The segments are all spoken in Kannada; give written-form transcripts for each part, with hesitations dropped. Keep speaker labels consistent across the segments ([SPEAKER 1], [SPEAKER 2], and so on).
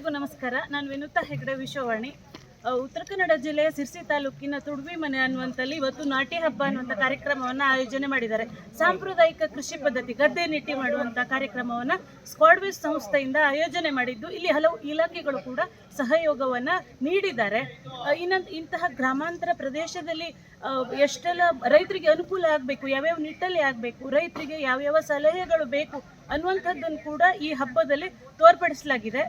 [SPEAKER 1] ಎಲ್ಲರಿಗೂ ನಮಸ್ಕಾರ. ನಾನು ವಿನುತಾ ಹೆಗ್ಡೆ ವಿಶ್ವವಾಣಿ. ಉತ್ತರ ಕನ್ನಡ ಜಿಲ್ಲೆಯ ಸಿರ್ಸಿ ತಾಲೂಕಿನ ತುಡ್ವಿ ಮನೆ ಅನ್ನುವಂಥಲ್ಲಿ ಇವತ್ತು ನಾಟಿ ಹಬ್ಬ ಅನ್ನುವಂಥ ಕಾರ್ಯಕ್ರಮವನ್ನು ಆಯೋಜನೆ ಮಾಡಿದ್ದಾರೆ. ಸಾಂಪ್ರದಾಯಿಕ ಕೃಷಿ ಪದ್ಧತಿ ಗದ್ದೆ ನೆಟ್ಟಿ ಮಾಡುವಂಥ ಕಾರ್ಯಕ್ರಮವನ್ನು ಸ್ಕ್ವಾಡ್ವೇಸ್ ಸಂಸ್ಥೆಯಿಂದ ಆಯೋಜನೆ ಮಾಡಿದ್ದು, ಇಲ್ಲಿ ಹಲವು ಇಲಾಖೆಗಳು ಕೂಡ ಸಹಯೋಗವನ್ನು ನೀಡಿದ್ದಾರೆ. ಇಂತಹ ಗ್ರಾಮಾಂತರ ಪ್ರದೇಶದಲ್ಲಿ ಎಷ್ಟೆಲ್ಲ ರೈತರಿಗೆ ಅನುಕೂಲ ಆಗಬೇಕು, ಯಾವ್ಯಾವ ನಿಟ್ಟಲ್ಲಿ ಆಗಬೇಕು, ರೈತರಿಗೆ ಯಾವ್ಯಾವ ಸಲಹೆಗಳು ಬೇಕು ಅನ್ನುವಂಥದ್ದನ್ನು ಕೂಡ ಈ ಹಬ್ಬದಲ್ಲಿ ತೋರ್ಪಡಿಸಲಾಗಿದೆ.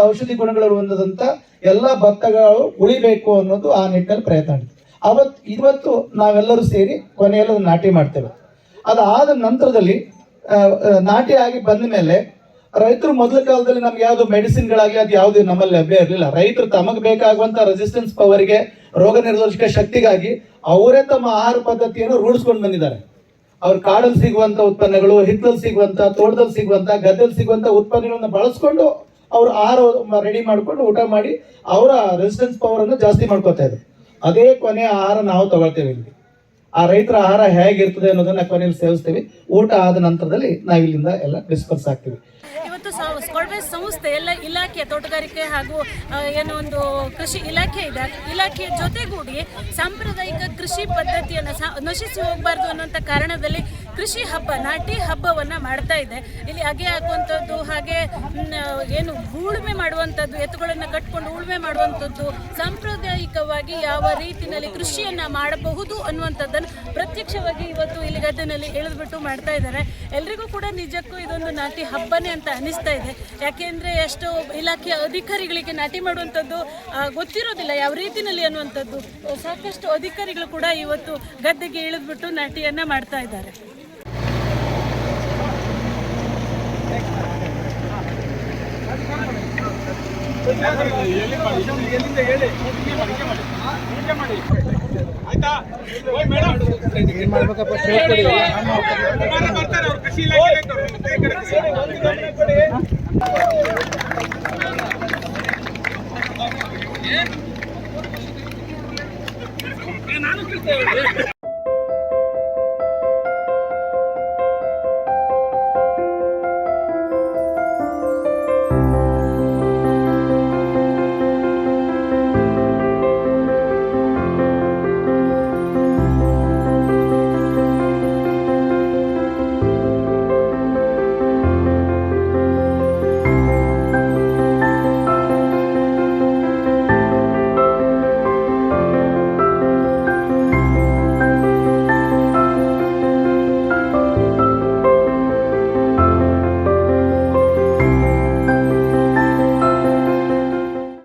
[SPEAKER 2] ಔಷಧಿ ಗುಣಗಳು ಹೊಂದದಂತ ಎಲ್ಲ ಭತ್ತಗಳು ಉಳಿಬೇಕು ಅನ್ನೋದು ಆ ನಿಟ್ಟಲ್ಲಿ ಪ್ರಯತ್ನ ಮಾಡಿದ್ವಿ. ಇವತ್ತು ನಾವೆಲ್ಲರೂ ಸೇರಿ ಕೊನೆಯಲ್ಲಿ ನಾಟಿ ಮಾಡ್ತೇವೆ. ಅದಾದ ನಂತರದಲ್ಲಿ ನಾಟಿ ಆಗಿ ಬಂದ ಮೇಲೆ ರೈತರು ಮೊದಲ ಕಾಲದಲ್ಲಿ ನಮ್ಗೆ ಯಾವ್ದು ಮೆಡಿಸಿನ್ಗಳಾಗಲಿ ಅದು ಯಾವ್ದು ನಮ್ಮಲ್ಲಿ ಲಭ್ಯ ಇರಲಿಲ್ಲ. ರೈತರು ತಮಗೆ ಬೇಕಾಗುವಂತ ರೆಸಿಸ್ಟೆನ್ಸ್ ಪವರ್ಗೆ, ರೋಗ ನಿರೋಧಕ ಶಕ್ತಿಗಾಗಿ ಅವರೇ ತಮ್ಮ ಆಹಾರ ಪದ್ಧತಿಯನ್ನು ರೂಢಿಸ್ಕೊಂಡು ಬಂದಿದ್ದಾರೆ. ಅವ್ರ ಕಾಡಲ್ಲಿ ಸಿಗುವಂತ ಉತ್ಪನ್ನಗಳು, ಹಿತ್ತಲಲ್ಲಿ ಸಿಗುವಂತ, ತೋಟದಲ್ಲಿ ಸಿಗುವಂತ, ಗದ್ದೆಯಲ್ಲಿ ಸಿಗುವಂತ ಉತ್ಪನ್ನಗಳನ್ನ ಬಳಸ್ಕೊಂಡು ಅವ್ರು ಆಹಾರ ರೆಡಿ ಮಾಡ್ಕೊಂಡು ಊಟ ಮಾಡಿ ಅವರ ರೆಸಿಸ್ಟೆನ್ಸ್ ಪವರ್ ಅನ್ನು ಜಾಸ್ತಿ ಮಾಡ್ಕೋತಾ ಇದ್ರು. ಅದೇ ಕೊನೆಯ ಆಹಾರ ನಾವು ತಗೊಳ್ತೇವೆ. ಇಲ್ಲಿ ಆ ರೈತರ ಆಹಾರ ಹೇಗಿರ್ತದೆ ಅನ್ನೋದನ್ನ ಕೊನೆಯಲ್ಲಿ ಸೇವಿಸ್ತೇವೆ. ಊಟ ಆದ ನಂತರದಲ್ಲಿ ನಾವು ಇಲ್ಲಿಂದ ಎಲ್ಲ ಡಿಸ್ಪರ್ಸ್ ಆಗ್ತೀವಿ.
[SPEAKER 1] ಇವತ್ತು ಸ್ಕ್ವಾಡ್ವೇಸ್ ಸಂಸ್ಥೆ ಎಲ್ಲ ಇಲಾಖೆ, ತೋಟಗಾರಿಕೆ ಹಾಗೂ ಏನೋ ಒಂದು ಕೃಷಿ ಇಲಾಖೆ ಇದೆ, ಇಲಾಖೆಯ ಜೊತೆಗೂಡಿ ಸಾಂಪ್ರದಾಯಿಕ ಕೃಷಿ ಪದ್ಧತಿಯನ್ನು ನಶಿಸಿ ಹೋಗಬಾರ್ದು ಅನ್ನೋಂಥ ಕಾರಣದಲ್ಲಿ ಕೃಷಿ ಹಬ್ಬ, ನಾಟಿ ಹಬ್ಬವನ್ನು ಮಾಡ್ತಾ ಇದೆ. ಇಲ್ಲಿ ಅಗೆ ಹಾಕುವಂಥದ್ದು, ಹಾಗೆ ಏನು ಉಳುಮೆ ಮಾಡುವಂಥದ್ದು, ಎತ್ತುಗಳನ್ನು ಕಟ್ಕೊಂಡು ಉಳುಮೆ ಮಾಡುವಂಥದ್ದು, ಸಾಂಪ್ರದಾಯಿಕವಾಗಿ ಯಾವ ರೀತಿಯಲ್ಲಿ ಕೃಷಿಯನ್ನು ಮಾಡಬಹುದು ಅನ್ನುವಂಥದ್ದನ್ನು ಪ್ರತ್ಯಕ್ಷವಾಗಿ ಇವತ್ತು ಇಲ್ಲಿ ಗದ್ದೆನಲ್ಲಿ ಇಳಿದ್ಬಿಟ್ಟು ಮಾಡ್ತಾ ಇದ್ದಾರೆ. ಎಲ್ರಿಗೂ ಕೂಡ ನಿಜಕ್ಕೂ ಇದೊಂದು ನಾಟಿ ಹಬ್ಬನೇ ಅಂತ ಅನಿಸ್ತಾ ಇದೆ. ಯಾಕೆಂದರೆ ಎಷ್ಟೋ ಇಲಾಖೆಯ ಅಧಿಕಾರಿಗಳಿಗೆ ನಾಟಿ ಮಾಡುವಂಥದ್ದು ಗೊತ್ತಿರೋದಿಲ್ಲ ಯಾವ ರೀತಿಯಲ್ಲಿ ಅನ್ನುವಂಥದ್ದು. ಸಾಕಷ್ಟು ಅಧಿಕಾರಿಗಳು ಕೂಡ ಇವತ್ತು ಗದ್ದೆಗೆ ಇಳಿದ್ಬಿಟ್ಟು ನಾಟಿಯನ್ನು ಮಾಡ್ತಾ ಇದ್ದಾರೆ.
[SPEAKER 3] ನಾನು